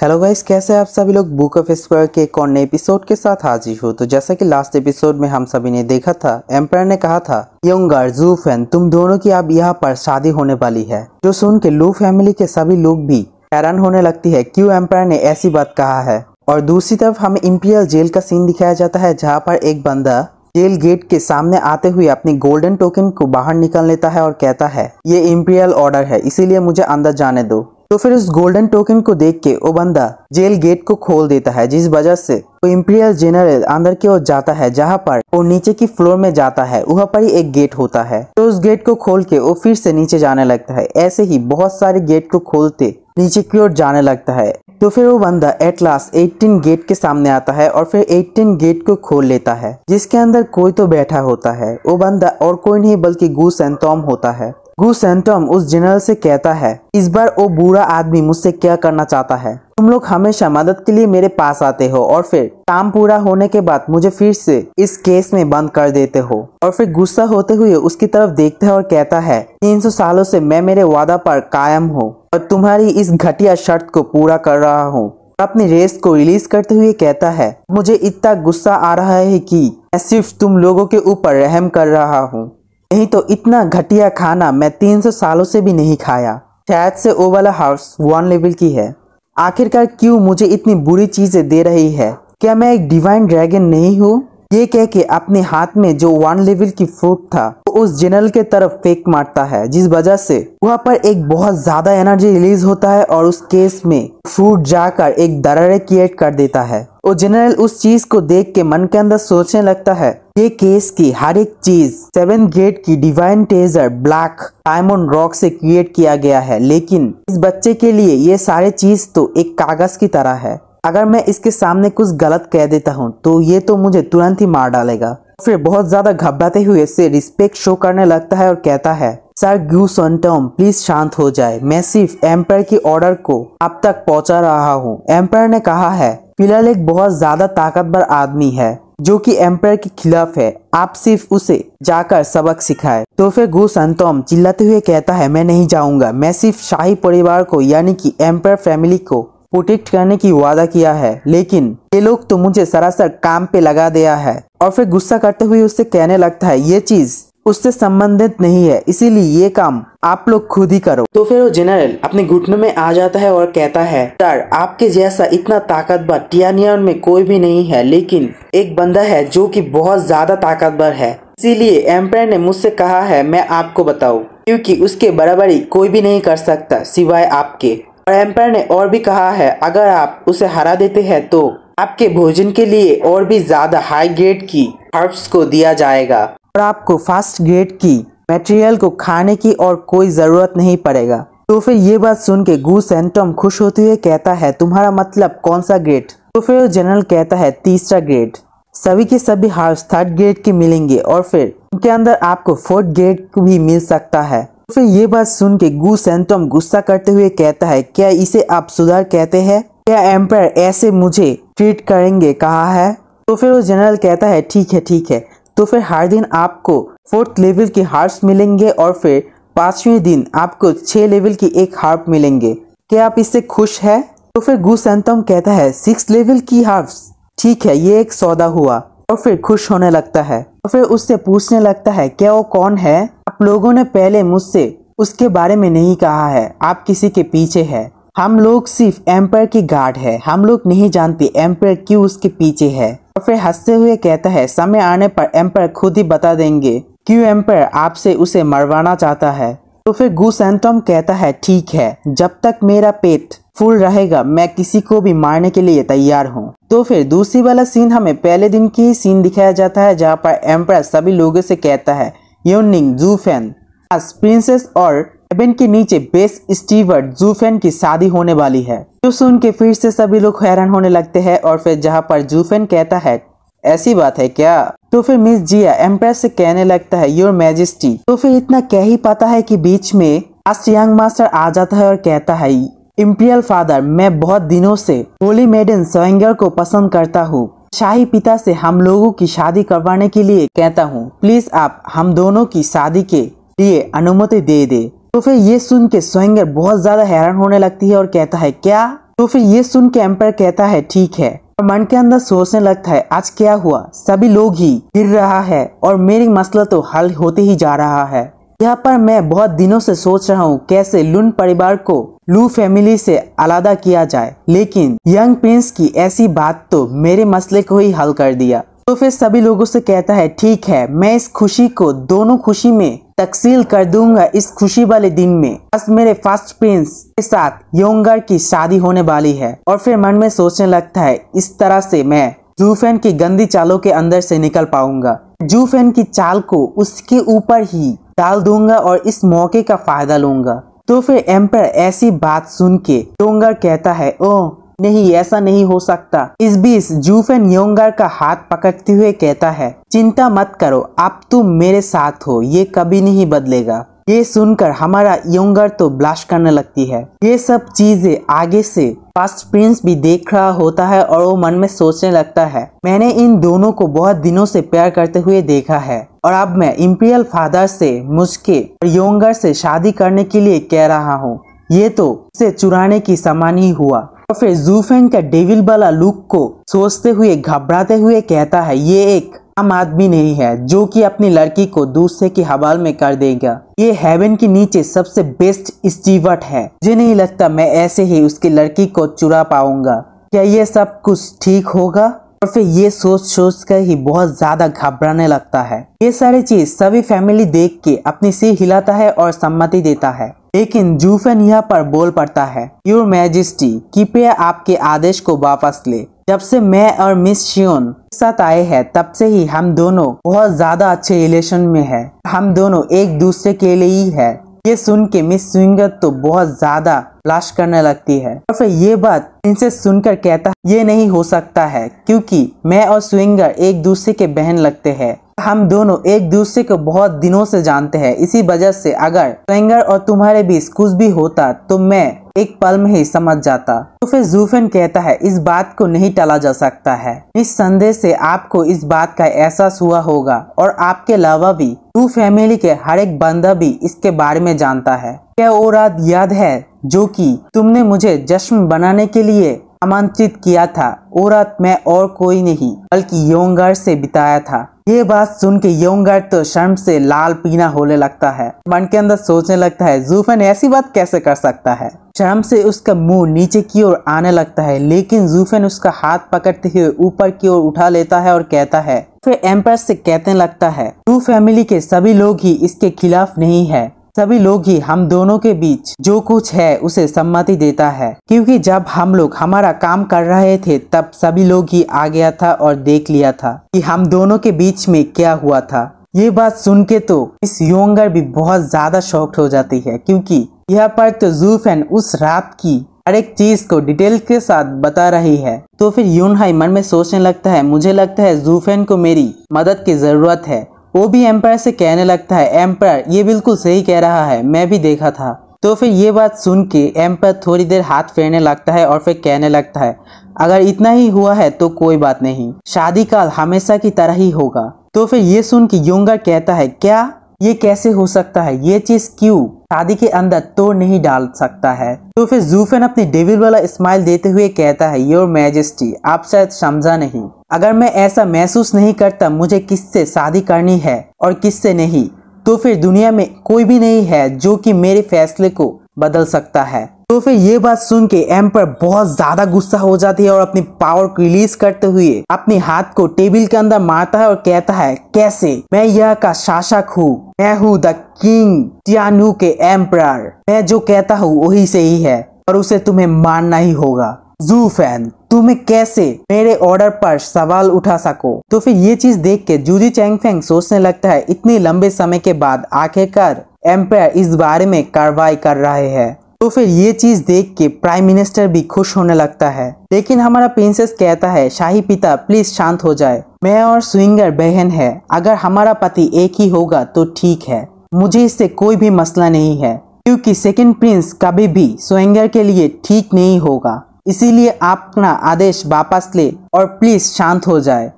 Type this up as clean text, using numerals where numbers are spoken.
Hello guys, कैसे आप सभी लोग बुक ऑफ स्क्वायर के एक और नए एपिसोड के साथ हाजिर हो। तो जैसा कि लास्ट एपिसोड में हम सभी ने देखा था, एम्पायर ने कहा था यंगर जू फैन तुम दोनों की अब यहाँ पर शादी होने वाली है, जो सुन के लू फैमिली के सभी लोग भी हैरान होने लगती है क्यों एम्पायर ने ऐसी बात कहा है। और दूसरी तरफ हमें इंपीरियल जेल का सीन दिखाया जाता है, जहाँ पर एक बंदा जेल गेट के सामने आते हुए अपनी गोल्डन टोकन को बाहर निकाल लेता है और कहता है ये इंपीरियल ऑर्डर है, इसीलिए मुझे अंदर जाने दो। तो फिर उस गोल्डन टोकन को देख के वो बंदा जेल गेट को खोल देता है, जिस वजह से वो इंपीरियल जनरल अंदर की ओर जाता है, जहाँ पर वो नीचे की फ्लोर में जाता है। वहाँ पर ही एक गेट होता है, तो उस गेट को खोल के वो फिर से नीचे जाने लगता है। ऐसे ही बहुत सारे गेट को खोलते नीचे की ओर जाने लगता है। तो फिर वो बंदा एट लास्ट 18 गेट के सामने आता है और फिर 18 गेट को खोल लेता है, जिसके अंदर कोई तो बैठा होता है। वो बंदा और कोई नहीं बल्कि गूस एंड टॉम होता है। गूस एंड टॉम उस जनरल से कहता है इस बार वो बुरा आदमी मुझसे क्या करना चाहता है। तुम लोग हमेशा मदद के लिए मेरे पास आते हो और फिर काम पूरा होने के बाद मुझे फिर से इस केस में बंद कर देते हो। और फिर गुस्सा होते हुए उसकी तरफ देखता है और कहता है 300 सालों से मैं मेरे वादा पर कायम हूँ और तुम्हारी इस घटिया शर्त को पूरा कर रहा हूँ। अपनी रेस को रिलीज करते हुए कहता है मुझे इतना गुस्सा आ रहा है कि मैं सिर्फ तुम लोगों के ऊपर रहम कर रहा हूँ, नहीं तो इतना घटिया खाना मैं 300 सालों से भी नहीं खाया। शायद से वो वाला हाउस 1 लेवल की है। आखिरकार क्यों मुझे इतनी बुरी चीजें दे रही है? क्या मैं एक डिवाइन ड्रैगन नहीं हूँ? ये कह के अपने हाथ में जो 1 लेवल की फ्रूट था वो उस जनरल के तरफ फेंक मारता है, जिस वजह से वहाँ पर एक बहुत ज्यादा एनर्जी रिलीज होता है और उस केस में फ्रूट जाकर एक दरारें क्रिएट कर देता है। वो जनरल उस चीज को देख के मन के अंदर सोचने लगता है ये केस की हर एक चीज 7 गेट की divine taser black diamond rock से क्रिएट किया गया है, लेकिन इस बच्चे के लिए ये सारे चीज तो एक कागज की तरह है। अगर मैं इसके सामने कुछ गलत कह देता हूँ तो ये तो मुझे तुरंत ही मार डालेगा। फिर बहुत ज्यादा घबराते हुए से रिस्पेक्ट शो करने लगता है और कहता है sir goose and Tom please शांत हो जाए, मैं सिर्फ एम्पायर की ऑर्डर को अब तक पहुंचा रहा हूँ। एम्पायर ने कहा है फिलहाल एक बहुत ज्यादा ताकतवर आदमी है जो कि एम्पायर के खिलाफ है, आप सिर्फ उसे जाकर सबक सिखाए। तो फिर गूस एंड टॉम चिल्लाते हुए कहता है मैं नहीं जाऊंगा, मैं सिर्फ शाही परिवार को यानी कि एम्पायर फैमिली को प्रोटेक्ट करने की वादा किया है, लेकिन ये लोग तो मुझे सरासर काम पे लगा दिया है। और फिर गुस्सा करते हुए उससे कहने लगता है ये चीज उससे संबंधित नहीं है, इसीलिए ये काम आप लोग खुद ही करो। तो फिर वो जनरल अपने घुटनों में आ जाता है और कहता है सर आपके जैसा इतना ताकतवर टियानियन में कोई भी नहीं है, लेकिन एक बंदा है जो कि बहुत ज्यादा ताकतवर है, इसीलिए एम्पायर ने मुझसे कहा है मैं आपको बताऊं, क्योंकि उसके बराबरी कोई भी नहीं कर सकता सिवाय आपके। और एम्पायर ने और भी कहा है अगर आप उसे हरा देते हैं तो आपके भोजन के लिए और भी ज्यादा हाई ग्रेड की हर्ब्स को दिया जाएगा और आपको फास्ट ग्रेड की मटेरियल को खाने की और कोई जरूरत नहीं पड़ेगा। तो फिर ये बात सुन के गूस एंड टॉम खुश होते हुए कहता है तुम्हारा मतलब कौन सा ग्रेड? तो फिर जनरल कहता है 3रा ग्रेड। सभी के सभी हर्ब्स 3rd ग्रेड के मिलेंगे और फिर उनके अंदर आपको 4th ग्रेड भी मिल सकता है। तो फिर ये बात सुन के गूस एंड टॉम गुस्सा करते हुए कहता है क्या इसे आप सुधार कहते हैं? क्या एम्पायर ऐसे मुझे ट्रीट करेंगे कहा है? तो फिर वो जनरल कहता है ठीक है ठीक है, तो फिर हर दिन आपको 4th लेवल की हार्प्स मिलेंगे और फिर 5वें दिन आपको 6 लेवल की एक हार्प मिलेंगे। क्या आप इससे खुश है? तो फिर गूस एंड टॉम कहता है 6 लेवल की हार्प्स, ठीक है ये एक सौदा हुआ। और फिर खुश होने लगता है और फिर उससे पूछने लगता है क्या वो कौन है? आप लोगों ने पहले मुझसे उसके बारे में नहीं कहा है, आप किसी के पीछे है। हम लोग सिर्फ एम्पायर की गार्ड है, हम लोग नहीं जानते एम्पायर क्यों उसके पीछे है। और फिर हंसते हुए कहता है समय आने पर एम्पायर खुद ही बता देंगे क्यों एम्पायर आपसे उसे मरवाना चाहता है। तो फिर गूस एंड टॉम कहता है ठीक है, जब तक मेरा पेट फुल रहेगा मैं किसी को भी मारने के लिए तैयार हूँ। तो फिर दूसरी वाला सीन हमें पहले दिन की ही सीन दिखाया जाता है, जहाँ पर एम्पायर सभी लोगों से कहता है यूनिंग जूफेन आज प्रिंसेस और एबेन के नीचे बेस्ट स्टीवर्ड जूफेन की शादी होने वाली है। जो सुन के फिर से सभी लोग हैरान होने लगते हैं और फिर जहाँ पर जूफेन कहता है ऐसी बात है क्या? तो फिर मिस जिया एम्पायर से कहने लगता है योर मैजेस्टी। तो फिर इतना क्या ही पता है कि बीच में लास्ट यंग मास्टर आ जाता है और कहता है इंपीरियल फादर मैं बहुत दिनों से होली मेडन सोएंगर को पसंद करता हूँ, शाही पिता से हम लोगों की शादी करवाने के लिए कहता हूँ, प्लीज आप हम दोनों की शादी के लिए अनुमति दे दे। तो फिर ये सुन के सोएंगर बहुत ज्यादा हैरान होने लगती है और कहता है क्या तो फिर ये सुन के एम्पायर कहता है ठीक है, और मन के अंदर सोचने लगता है आज क्या हुआ, सभी लोग ही गिर रहा है और मेरी मसला तो हल होते ही जा रहा है। यहाँ पर मैं बहुत दिनों से सोच रहा हूँ कैसे लुन परिवार को लू फैमिली से अलग किया जाए, लेकिन यंग प्रिंस की ऐसी बात तो मेरे मसले को ही हल कर दिया। तो फिर सभी लोगों से कहता है ठीक है, मैं इस खुशी को दोनों खुशी में तकसील कर दूंगा इस खुशी वाले दिन में। बस मेरे फर्स्ट प्रिंस के साथ योंगर की शादी होने वाली है। और फिर मन में सोचने लगता है इस तरह से मैं जूफेन की गंदी चालों के अंदर से निकल पाऊंगा। जूफेन की चाल को उसके ऊपर ही डाल दूंगा और इस मौके का फायदा लूंगा। तो फिर एम्पायर ऐसी बात सुन के योंगर कहता है ओह नहीं, ऐसा नहीं हो सकता। इस बीच जूफेन योंगर का हाथ पकड़ते हुए कहता है चिंता मत करो, अब तुम मेरे साथ हो, ये कभी नहीं बदलेगा। ये सुनकर हमारा योंगर तो ब्लश करने लगती है। ये सब चीजें आगे से फर्स्ट प्रिंस भी देख रहा होता है और वो मन में सोचने लगता है मैंने इन दोनों को बहुत दिनों से प्यार करते हुए देखा है और अब मैं इंपीरियल फादर से मुझके और योंगर से शादी करने के लिए कह रहा हूँ, ये तो उसे चुराने की समान ही हुआ। और फिर जूफेन का डेविल वाला लुक को सोचते हुए घबराते हुए कहता है ये एक आम आदमी नहीं है जो कि अपनी लड़की को दूसरे के हवाले में कर देगा। ये हेवन के नीचे सबसे बेस्ट स्टीवर्ट है। मुझे नहीं लगता मैं ऐसे ही उसकी लड़की को चुरा पाऊंगा। क्या ये सब कुछ ठीक होगा? और फिर ये सोच कर ही बहुत ज्यादा घबराने लगता है। ये सारी चीज सभी फैमिली देख के अपनी सिर हिलाता है और सम्मति देता है। लेकिन जूफेन यहाँ पर बोल पड़ता है योर मैजेस्टी, कृपया आपके आदेश को वापस ले। जब से मैं और मिस शियोन साथ आए हैं तब से ही हम दोनों बहुत ज्यादा अच्छे रिलेशन में है। हम दोनों एक दूसरे के लिए ही है। ये सुन के मिस स्विंगर तो बहुत ज्यादा ब्लश करने लगती है। और फिर ये बात इनसे सुनकर कहता है ये नहीं हो सकता है क्योंकि मैं और स्विंगर एक दूसरे के बहन लगते हैं। हम दोनों एक दूसरे को बहुत दिनों से जानते हैं। इसी वजह से अगर स्विंगर और तुम्हारे बीच कुछ भी होता तो मैं एक पल में ही समझ जाता। तो फिर जूफेन कहता है इस बात को नहीं टाला जा सकता है। निस्संदेह से आपको इस बात का एहसास हुआ होगा और आपके अलावा भी टू फैमिली के हर एक बंदा भी इसके बारे में जानता है। क्या वो रात याद है जो कि तुमने मुझे जश्न बनाने के लिए आमंत्रित किया था? वो रात मैं और कोई नहीं बल्कि योंगर से बिताया था। ये बात सुन के योंगर तो शर्म से लाल पीला होने लगता है। मन के अंदर सोचने लगता है जूफेन ऐसी बात कैसे कर सकता है। शर्म से उसका मुंह नीचे की ओर आने लगता है, लेकिन जूफेन उसका हाथ पकड़ते हुए ऊपर की ओर उठा लेता है और कहता है फिर एम्पायर से कहने लगता है टू फैमिली के सभी लोग ही इसके खिलाफ नहीं है। सभी लोग ही हम दोनों के बीच जो कुछ है उसे सम्मति देता है, क्योंकि जब हम लोग हमारा काम कर रहे थे तब सभी लोग ही आ गया था और देख लिया था कि हम दोनों के बीच में क्या हुआ था। ये बात सुन के तो इस योंगर भी बहुत ज्यादा शॉक्ड हो जाती है, क्योंकि यहाँ पर तो जूफेन उस रात की हर एक चीज को डिटेल के साथ बता रही है। तो फिर यूनहाई मन में सोचने लगता है मुझे लगता है जूफेन को मेरी मदद की जरूरत है। वो भी एम्पायर से कहने लगता है एम्पायर ये बिल्कुल सही कह रहा है, मैं भी देखा था। तो फिर ये बात सुन के एम्पायर थोड़ी देर हाथ फेरने लगता है और फिर कहने लगता है अगर इतना ही हुआ है तो कोई बात नहीं, शादी काल हमेशा की तरह ही होगा। तो फिर ये सुन के योंगर कहता है क्या ये कैसे हो सकता है, ये चीज क्यों शादी के अंदर तोड़ नहीं डाल सकता है। तो फिर जूफेन अपनी डेविल वाला स्माइल देते हुए कहता है योर मैजेस्टी आप शायद समझा नहीं। अगर मैं ऐसा महसूस नहीं करता मुझे किससे शादी करनी है और किससे नहीं, तो फिर दुनिया में कोई भी नहीं है जो कि मेरे फैसले को बदल सकता है। तो फिर ये बात सुन के एम्पायर बहुत ज्यादा गुस्सा हो जाती है और अपनी पावर को रिलीज करते हुए अपने हाथ को टेबल के अंदर मारता है और कहता है कैसे, मैं यह का शासक हूँ, मैं हूँ द किंग टियानु के एम्पायर, मैं जो कहता हूँ वही सही है और उसे तुम्हें मानना ही होगा। जूफेन तुम्हें कैसे मेरे ऑर्डर पर सवाल उठा सको। तो फिर ये चीज देख के जूजी चैंगफेंग सोचने लगता है इतने लंबे समय के बाद आखिरकार एम्पायर इस बारे में कार्रवाई कर रहे हैं। तो फिर ये चीज देख के प्राइम मिनिस्टर भी खुश होने लगता है, लेकिन हमारा प्रिंसेस कहता है शाही पिता प्लीज शांत हो जाए, मैं और स्विंगर बहन है, अगर हमारा पति एक ही होगा तो ठीक है, मुझे इससे कोई भी मसला नहीं है, क्योंकि सेकंड प्रिंस कभी भी स्विंगर के लिए ठीक नहीं होगा, इसीलिए आप अपना आदेश वापस ले और प्लीज शांत हो जाए।